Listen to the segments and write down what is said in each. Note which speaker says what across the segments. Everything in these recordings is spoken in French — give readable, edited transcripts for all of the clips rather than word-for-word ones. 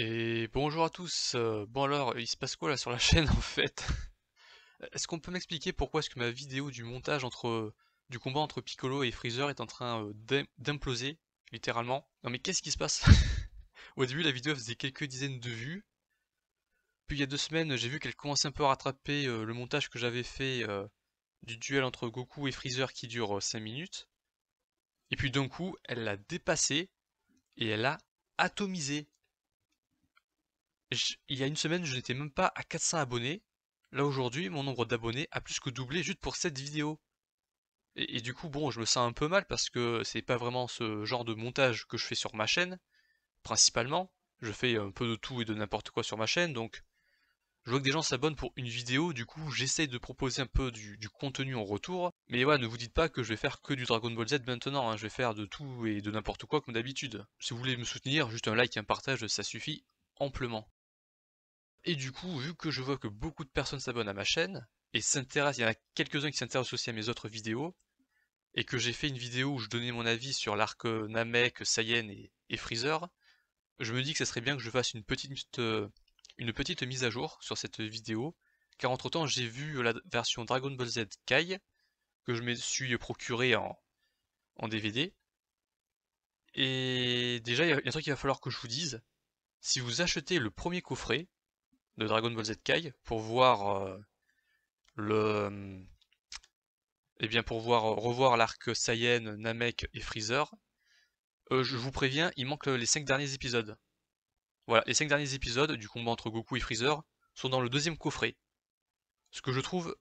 Speaker 1: Et bonjour à tous. Bon alors, il se passe quoi là sur la chaîne en fait? Est-ce qu'on peut m'expliquer pourquoi est-ce que ma vidéo du montage du combat entre Piccolo et Freezer est en train d'imploser, littéralement? Non mais qu'est-ce qui se passe? Au début la vidéo faisait quelques dizaines de vues, puis il y a 2 semaines j'ai vu qu'elle commençait un peu à rattraper le montage que j'avais fait du duel entre Goku et Freezer qui dure 5 minutes, et puis d'un coup elle l'a dépassé et elle a atomisé. Il y a une semaine, je n'étais même pas à 400 abonnés. Là aujourd'hui, mon nombre d'abonnés a plus que doublé juste pour cette vidéo. Et du coup, bon, je me sens un peu mal parce que c'est pas vraiment ce genre de montage que je fais sur ma chaîne, principalement. Je fais un peu de tout et de n'importe quoi sur ma chaîne, donc je vois que des gens s'abonnent pour une vidéo, du coup j'essaye de proposer un peu du contenu en retour. Mais voilà, ne vous dites pas que je vais faire que du Dragon Ball Z maintenant, hein. Je vais faire de tout et de n'importe quoi comme d'habitude. Si vous voulez me soutenir, juste un like et un partage, ça suffit amplement. Et du coup, vu que je vois que beaucoup de personnes s'abonnent à ma chaîne, et s'intéressent, il y en a quelques-uns qui s'intéressent aussi à mes autres vidéos, et que j'ai fait une vidéo où je donnais mon avis sur l'arc Namek, Saiyan et Freezer, je me dis que ça serait bien que je fasse une petite mise à jour sur cette vidéo, car entre-temps j'ai vu la version Dragon Ball Z Kai, que je me suis procuré en DVD, et déjà il y a un truc qu'il va falloir que je vous dise, si vous achetez le premier coffret de Dragon Ball Z Kai, pour voir le eh bien pour revoir l'arc Saiyan, Namek et Freezer, je vous préviens, il manque les 5 derniers épisodes. Voilà, les 5 derniers épisodes du combat entre Goku et Freezer sont dans le deuxième coffret. Ce que je trouve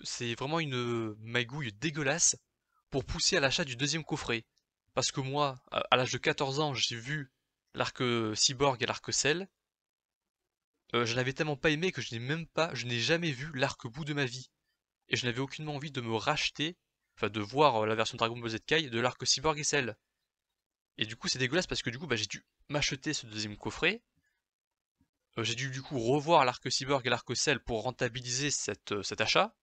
Speaker 1: c'est vraiment une magouille dégueulasse pour pousser à l'achat du deuxième coffret. Parce que moi, à l'âge de 14 ans, j'ai vu l'arc Cyborg et l'arc Cell. Je n'avais tellement pas aimé que je n'ai jamais vu l'arc bout de ma vie. Et je n'avais aucunement envie de me racheter, enfin de voir la version Dragon Ball Z Kai de l'arc Cyborg et Cell. Et du coup c'est dégueulasse parce que du coup bah, j'ai dû m'acheter ce deuxième coffret. J'ai dû du coup revoir l'arc Cyborg et l'arc Cell pour rentabiliser cet achat.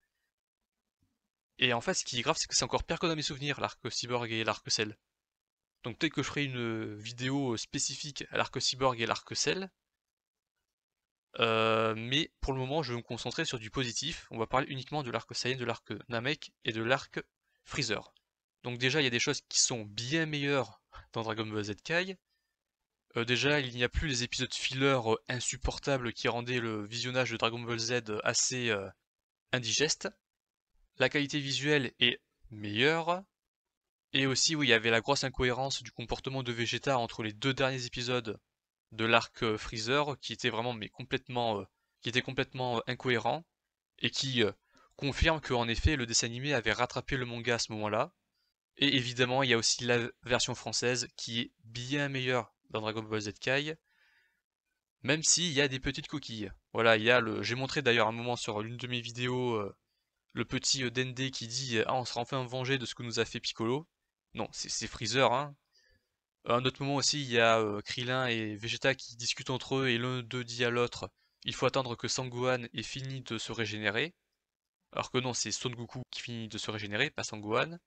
Speaker 1: Et en fait ce qui est grave c'est que c'est encore pire que dans mes souvenirs, l'arc Cyborg et l'arc Cell. Donc peut-être que je ferai une vidéo spécifique à l'arc Cyborg et l'arc Cell. Mais pour le moment je vais me concentrer sur du positif. On va parler uniquement de l'arc Saiyan, de l'arc Namek et de l'arc Freezer. Donc déjà, il y a des choses qui sont bien meilleures dans Dragon Ball Z Kai. Déjà, il n'y a plus les épisodes filler insupportables qui rendaient le visionnage de Dragon Ball Z assez indigeste. La qualité visuelle est meilleure. Et aussi, oui, il y avait la grosse incohérence du comportement de Vegeta entre les 2 derniers épisodes de l'arc Freezer, qui était vraiment qui était complètement incohérent et qui confirme qu'en effet le dessin animé avait rattrapé le manga à ce moment-là. Et évidemment, il y a aussi la version française qui est bien meilleure dans Dragon Ball Z Kai, même s'il y a des petites coquilles. Voilà, j'ai montré d'ailleurs un moment sur l'une de mes vidéos le petit Dende qui dit ah on sera enfin vengé de ce que nous a fait Piccolo. Non, c'est Freezer, hein. À un autre moment aussi, il y a Krillin et Vegeta qui discutent entre eux et l'un d'eux dit à l'autre il faut attendre que Sangohan ait fini de se régénérer. Alors que non, c'est Son Goku qui finit de se régénérer, pas Sangohan.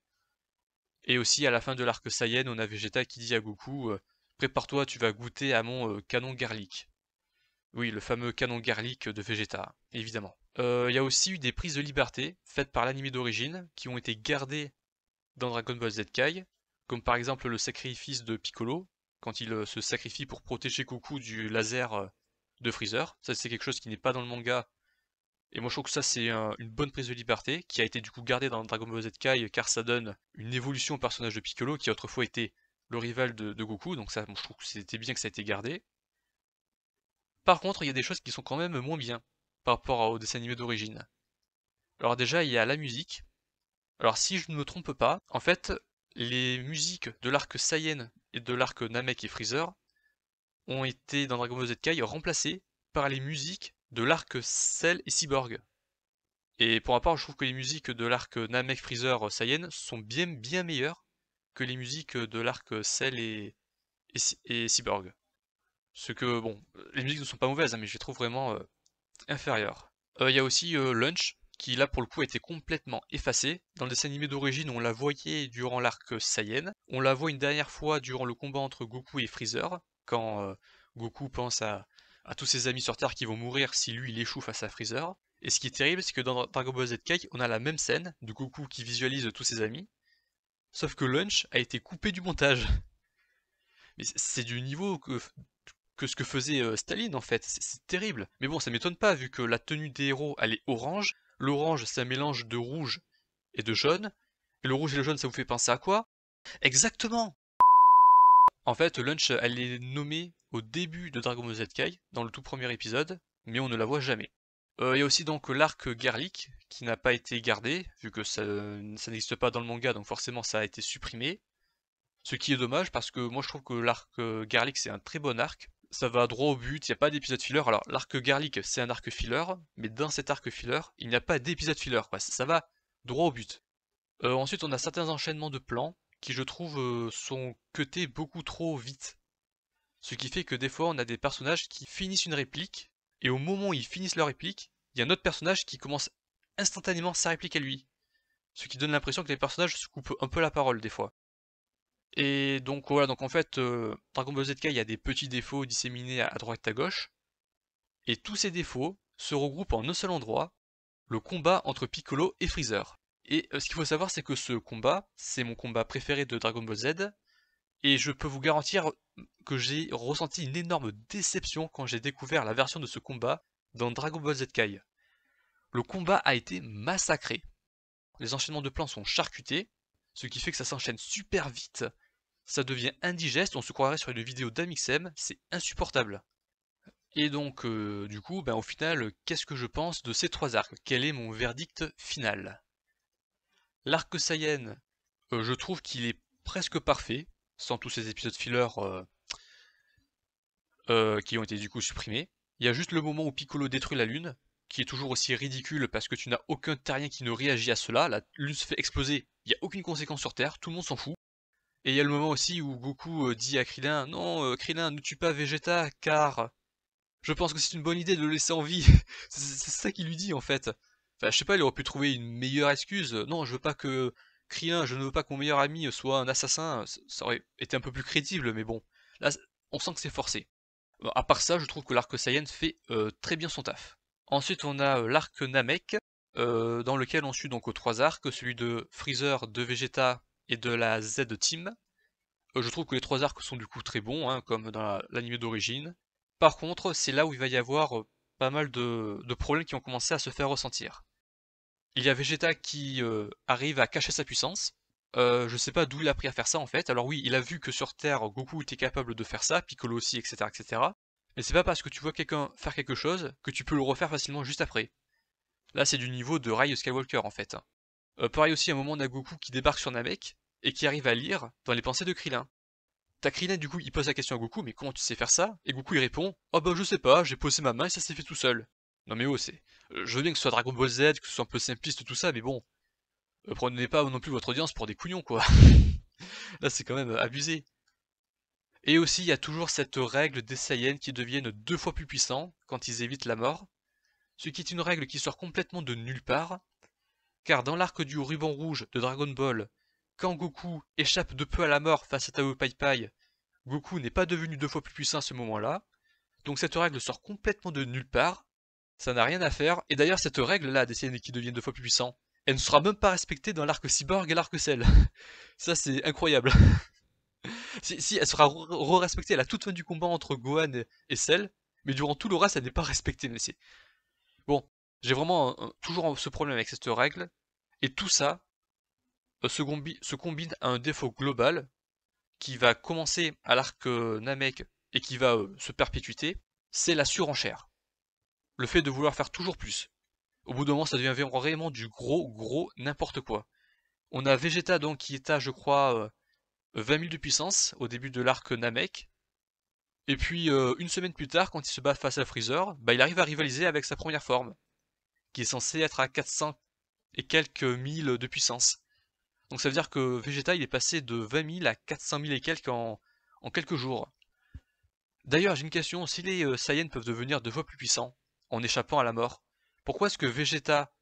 Speaker 1: Et aussi à la fin de l'arc Saiyan, on a Vegeta qui dit à Goku prépare-toi, tu vas goûter à mon canon garlic. Oui, le fameux canon garlic de Vegeta, évidemment. Il y a aussi eu des prises de liberté faites par l'anime d'origine qui ont été gardées dans Dragon Ball Z Kai, comme par exemple le sacrifice de Piccolo, quand il se sacrifie pour protéger Goku du laser de Freezer. Ça, c'est quelque chose qui n'est pas dans le manga. Et moi, je trouve que ça, c'est une bonne prise de liberté qui a été du coup gardée dans Dragon Ball Z Kai car ça donne une évolution au personnage de Piccolo qui autrefois était le rival de Goku. Donc ça, moi, je trouve que c'était bien que ça a été gardé. Par contre, il y a des choses qui sont quand même moins bien par rapport au dessin animé d'origine. Alors déjà, il y a la musique. Alors si je ne me trompe pas, en fait, les musiques de l'arc Saiyan et de l'arc Namek et Freezer ont été dans Dragon Ball Z Kai remplacées par les musiques de l'arc Cell et Cyborg. Et pour ma part, je trouve que les musiques de l'arc Namek Freezer Saiyan sont bien meilleures que les musiques de l'arc Cell et Cyborg. Ce que, bon, les musiques ne sont pas mauvaises, hein, mais je les trouve vraiment inférieures. Il y a aussi Lunch, qui là pour le coup a été complètement effacé. Dans le dessin animé d'origine, on la voyait durant l'arc Saiyan. On la voit une dernière fois durant le combat entre Goku et Freezer, quand Goku pense à tous ses amis sur Terre qui vont mourir si lui il échoue face à Freezer. Et ce qui est terrible, c'est que dans Dragon Ball Z Kai, on a la même scène de Goku qui visualise tous ses amis, sauf que Lunch a été coupé du montage. Mais c'est du niveau que ce que faisait Staline en fait, c'est terrible. Mais bon, ça m'étonne pas vu que la tenue des héros elle est orange. L'orange c'est un mélange de rouge et de jaune. Et le rouge et le jaune ça vous fait penser à quoi? Exactement! En fait, Lunch elle est nommée au début de Dragon Ball Z Kai, dans le tout premier épisode, mais on ne la voit jamais. Il y a aussi donc l'arc Garlic qui n'a pas été gardé, vu que ça n'existe pas dans le manga, donc forcément ça a été supprimé. Ce qui est dommage parce que moi je trouve que l'arc Garlic c'est un très bon arc. Ça va droit au but, il n'y a pas d'épisode filler. Alors l'arc Garlic c'est un arc filler, mais dans cet arc filler, il n'y a pas d'épisode filler, quoi. Ça va droit au but. Ensuite on a certains enchaînements de plans qui je trouve sont cutés beaucoup trop vite. Ce qui fait que des fois on a des personnages qui finissent une réplique, et au moment où ils finissent leur réplique, il y a un autre personnage qui commence instantanément sa réplique à lui. Ce qui donne l'impression que les personnages se coupent un peu la parole des fois. Et donc voilà, donc en fait, Dragon Ball ZK, il y a des petits défauts disséminés à droite et à gauche, et tous ces défauts se regroupent en un seul endroit, le combat entre Piccolo et Freezer. Et ce qu'il faut savoir, c'est que ce combat, c'est mon combat préféré de Dragon Ball Z, et je peux vous garantir que j'ai ressenti une énorme déception quand j'ai découvert la version de ce combat dans Dragon Ball Z Kai. Le combat a été massacré. Les enchaînements de plans sont charcutés, ce qui fait que ça s'enchaîne super vite. Ça devient indigeste, on se croirait sur une vidéo d'Amixem, c'est insupportable. Et donc, du coup, ben, au final, qu'est-ce que je pense de ces trois arcs? Quel est mon verdict final? L'arc Saiyan, je trouve qu'il est presque parfait, sans tous ces épisodes filler qui ont été du coup supprimés. Il y a juste le moment où Piccolo détruit la lune, qui est toujours aussi ridicule parce que tu n'as aucun terrien qui ne réagit à cela. La lune se fait exploser, il n'y a aucune conséquence sur Terre, tout le monde s'en fout. Et il y a le moment aussi où Goku dit à Krillin, non, Krillin, ne tue pas Vegeta, car je pense que c'est une bonne idée de le laisser en vie. C'est ça qu'il lui dit en fait. Enfin, je sais pas, il aurait pu trouver une meilleure excuse. Non, je veux pas que Krillin, je ne veux pas que mon meilleur ami soit un assassin. Ça aurait été un peu plus crédible, mais bon. Là, on sent que c'est forcé. À part ça, je trouve que l'arc Saiyan fait très bien son taf. Ensuite, on a l'arc Namek, dans lequel on suit donc aux trois arcs, celui de Freezer, de Vegeta et de la Z Team. Je trouve que les trois arcs sont du coup très bons, hein, comme dans l'anime d'origine. Par contre, c'est là où il va y avoir pas mal de problèmes qui ont commencé à se faire ressentir. Il y a Vegeta qui arrive à cacher sa puissance. Je sais pas d'où il a appris à faire ça en fait. Alors oui, il a vu que sur Terre, Goku était capable de faire ça, Piccolo aussi, etc. etc. Mais c'est pas parce que tu vois quelqu'un faire quelque chose que tu peux le refaire facilement juste après. Là, c'est du niveau de Rai Skywalker en fait. Pareil aussi, à un moment, on a Goku qui débarque sur Namek et qui arrive à lire dans les pensées de Krillin. T'as Krillin, du coup, il pose la question à Goku, mais comment tu sais faire ça? Et Goku il répond, oh bah je sais pas, j'ai posé ma main et ça s'est fait tout seul. Non mais oh, c'est. Je veux bien que ce soit Dragon Ball Z, que ce soit un peu simpliste tout ça, mais bon, prenez pas non plus votre audience pour des couillons quoi. Là c'est quand même abusé. Et aussi, il y a toujours cette règle des Saiyans qui deviennent deux fois plus puissants quand ils évitent la mort, ce qui est une règle qui sort complètement de nulle part, car dans l'arc du ruban rouge de Dragon Ball, quand Goku échappe de peu à la mort face à Tao Pai Pai, Goku n'est pas devenu deux fois plus puissant à ce moment-là, donc cette règle sort complètement de nulle part, ça n'a rien à faire, et d'ailleurs cette règle-là des Saiyans qui deviennent deux fois plus puissants, elle ne sera même pas respectée dans l'arc Cyborg et l'arc Cell. Ça c'est incroyable. Si, elle sera re-respectée à la toute fin du combat entre Gohan et Cell, mais durant tout le reste elle n'est pas respectée, mais c'est... Bon, j'ai vraiment toujours ce problème avec cette règle, et tout ça se combine à un défaut global qui va commencer à l'arc Namek et qui va se perpétuer, c'est la surenchère. Le fait de vouloir faire toujours plus. Au bout d'un moment, ça devient vraiment du gros n'importe quoi. On a Vegeta donc qui est à, je crois, 20 000 de puissance au début de l'arc Namek. Et puis une semaine plus tard, quand il se bat face à Freezer, bah, il arrive à rivaliser avec sa première forme, qui est censée être à 400 et quelques mille de puissance. Donc ça veut dire que Vegeta il est passé de 20 000 à 400 000 et quelques en quelques jours. D'ailleurs, j'ai une question, si les Saiyans peuvent devenir deux fois plus puissants en échappant à la mort, pourquoi est-ce que Vegeta,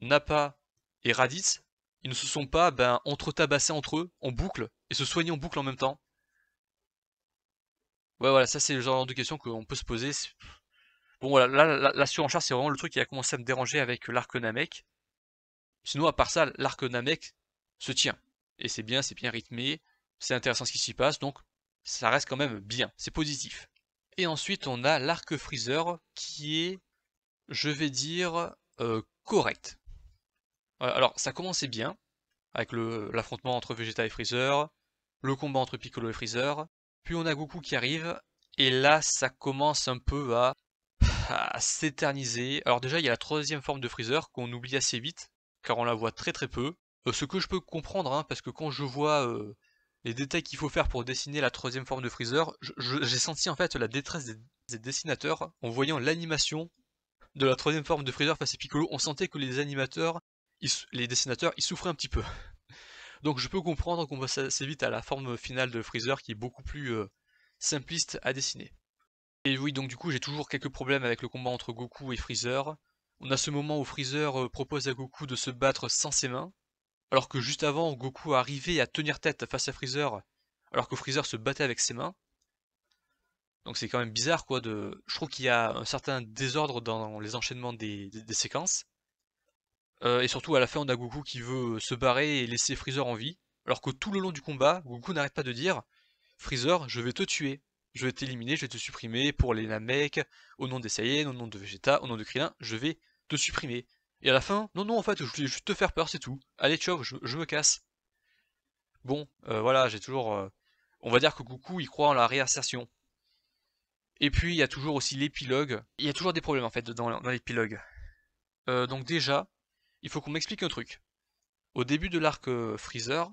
Speaker 1: Nappa et Raditz, ils ne se sont pas entre-tabassés entre eux en boucle et se soigner en boucle en même temps? Ouais, voilà, ça c'est le genre de question qu'on peut se poser. Bon voilà, là, la surenchère, c'est vraiment le truc qui a commencé à me déranger avec l'arc Namek. Sinon, à part ça, l'arc Namek se tient. Et c'est bien rythmé, c'est intéressant ce qui s'y passe, donc ça reste quand même bien, c'est positif. Et ensuite, on a l'arc Freezer qui est, je vais dire, correct. Voilà, alors, ça commençait bien, avec l'affrontement entre Vegeta et Freezer, le combat entre Piccolo et Freezer, puis on a Goku qui arrive, et là, ça commence un peu à s'éterniser. Alors déjà, il y a la troisième forme de Freezer qu'on oublie assez vite, car on la voit très très peu. Ce que je peux comprendre, hein, parce que quand je vois les détails qu'il faut faire pour dessiner la troisième forme de Freezer, j'ai senti en fait la détresse des dessinateurs en voyant l'animation de la troisième forme de Freezer face à Piccolo. On sentait que les animateurs, les dessinateurs, ils souffraient un petit peu. Donc je peux comprendre qu'on passe assez vite à la forme finale de Freezer qui est beaucoup plus simpliste à dessiner. Et oui, donc du coup, j'ai toujours quelques problèmes avec le combat entre Goku et Freezer. On a ce moment où Freezer propose à Goku de se battre sans ses mains, alors que juste avant, Goku arrivait à tenir tête face à Freezer, alors que Freezer se battait avec ses mains. Donc c'est quand même bizarre, quoi. Je trouve qu'il y a un certain désordre dans les enchaînements des séquences. Et surtout, à la fin, on a Goku qui veut se barrer et laisser Freezer en vie, alors que tout le long du combat, Goku n'arrête pas de dire Freezer, je vais te tuer. Je vais t'éliminer, je vais te supprimer pour les Namek, au nom des Saiyans, au nom de Vegeta, au nom de Krillin, je vais te supprimer. Et à la fin, non, non, en fait, je voulais juste te faire peur, c'est tout. Allez, ciao, je me casse. Bon, voilà, j'ai toujours... on va dire que Goku, il croit en la réinsertion. Et puis, il y a toujours aussi l'épilogue. Il y a toujours des problèmes, en fait, dans l'épilogue. Donc déjà, il faut qu'on m'explique un truc. Au début de l'arc Freezer,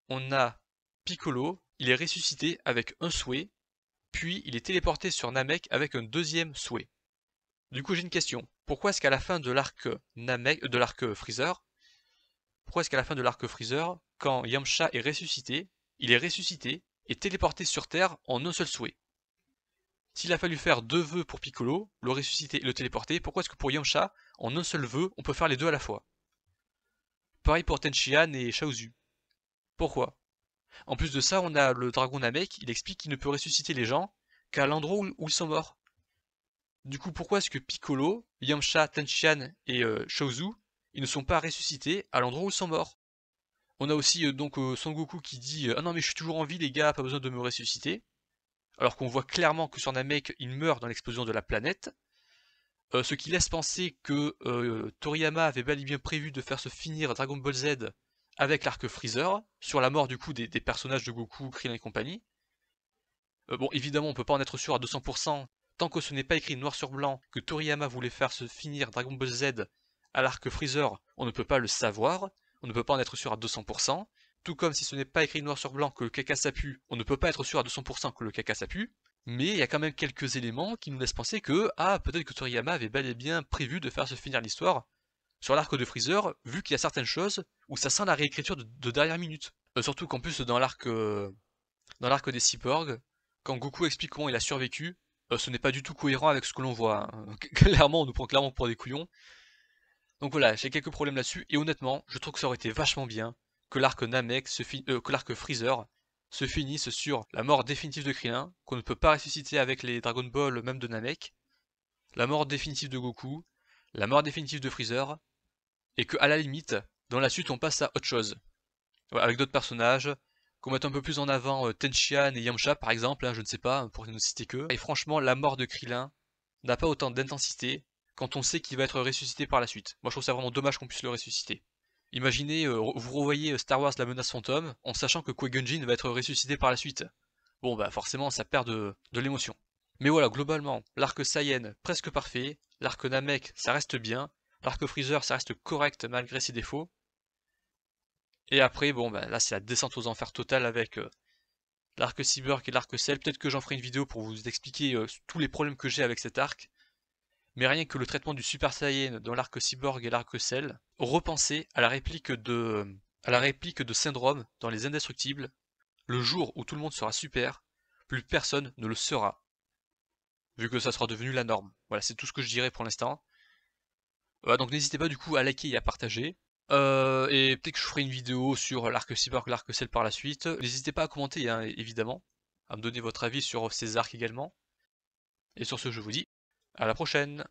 Speaker 1: on a Piccolo, il est ressuscité avec un souhait, puis il est téléporté sur Namek avec un deuxième souhait. Du coup, j'ai une question. Pourquoi est-ce qu'à la fin de l'arc Namek, de l'arc Freezer, pourquoi est-ce qu'à la fin de l'arc Freezer, quand Yamcha est ressuscité, il est ressuscité et téléporté sur Terre en un seul souhait? S'il a fallu faire deux vœux pour Piccolo, le ressusciter et le téléporter, pourquoi est-ce que pour Yamcha, en un seul vœu, on peut faire les deux à la fois? Pareil pour Tenshinhan et Chaozu. Pourquoi? En plus de ça, on a le dragon Namek, il explique qu'il ne peut ressusciter les gens qu'à l'endroit où ils sont morts. Du coup, pourquoi est-ce que Piccolo, Yamcha, Tenshinhan et Chaozu, ils ne sont pas ressuscités à l'endroit où ils sont morts? On a aussi Son Goku qui dit ah non mais je suis toujours en vie les gars, pas besoin de me ressusciter. Alors qu'on voit clairement que sur Namek, il meurt dans l'explosion de la planète. Ce qui laisse penser que Toriyama avait bel et bien prévu de faire se finir Dragon Ball Z avec l'arc Freezer, sur la mort du coup des personnages de Goku, Krillin et compagnie. Bon, évidemment, on peut pas en être sûr à 200%, tant que ce n'est pas écrit noir sur blanc que Toriyama voulait faire se finir Dragon Ball Z à l'arc Freezer, on ne peut pas le savoir, on ne peut pas en être sûr à 200%, tout comme si ce n'est pas écrit noir sur blanc que le caca ça pue, on ne peut pas être sûr à 200% que le caca ça pue, mais il y a quand même quelques éléments qui nous laissent penser que, ah, peut-être que Toriyama avait bel et bien prévu de faire se finir l'histoire sur l'arc de Freezer, vu qu'il y a certaines choses où ça sent la réécriture de dernière minute. Surtout qu'en plus, dans l'arc des cyborgs, quand Goku explique comment il a survécu, ce n'est pas du tout cohérent avec ce que l'on voit, hein. Clairement, on nous prend clairement pour des couillons. Donc voilà, j'ai quelques problèmes là-dessus, et honnêtement, je trouve que ça aurait été vachement bien que l'arc que l'arc Freezer se finisse sur la mort définitive de Krillin, qu'on ne peut pas ressusciter avec les Dragon Ball même de Namek, la mort définitive de Goku, la mort définitive de Freezer, et que à la limite, dans la suite on passe à autre chose. Voilà, avec d'autres personnages, qu'on mette un peu plus en avant Tenshinhan et Yamcha par exemple, hein, je ne sais pas, pour ne citer que. Et franchement, la mort de Krillin n'a pas autant d'intensité quand on sait qu'il va être ressuscité par la suite. Moi je trouve ça vraiment dommage qu'on puisse le ressusciter. Imaginez, vous revoyez Star Wars La Menace Fantôme en sachant que Qui-Gon va être ressuscité par la suite. Bon bah forcément ça perd de l'émotion. Mais voilà, globalement, l'arc Saiyan presque parfait, l'arc Namek ça reste bien, l'arc Freezer ça reste correct malgré ses défauts, et après bon bah là c'est la descente aux enfers totale avec l'arc Cyborg et l'arc Cell. Peut-être que j'en ferai une vidéo pour vous expliquer tous les problèmes que j'ai avec cet arc, mais rien que le traitement du Super Saiyan dans l'arc Cyborg et l'arc Cell, repensez à la réplique de Syndrome dans Les Indestructibles, le jour où tout le monde sera super, plus personne ne le sera, vu que ça sera devenu la norme. Voilà, c'est tout ce que je dirais pour l'instant. Voilà, donc n'hésitez pas du coup à liker et à partager. Et peut-être que je ferai une vidéo sur l'arc Cyborg, l'arc Cell par la suite. N'hésitez pas à commenter, hein, évidemment. à me donner votre avis sur ces arcs également. Et sur ce, je vous dis à la prochaine!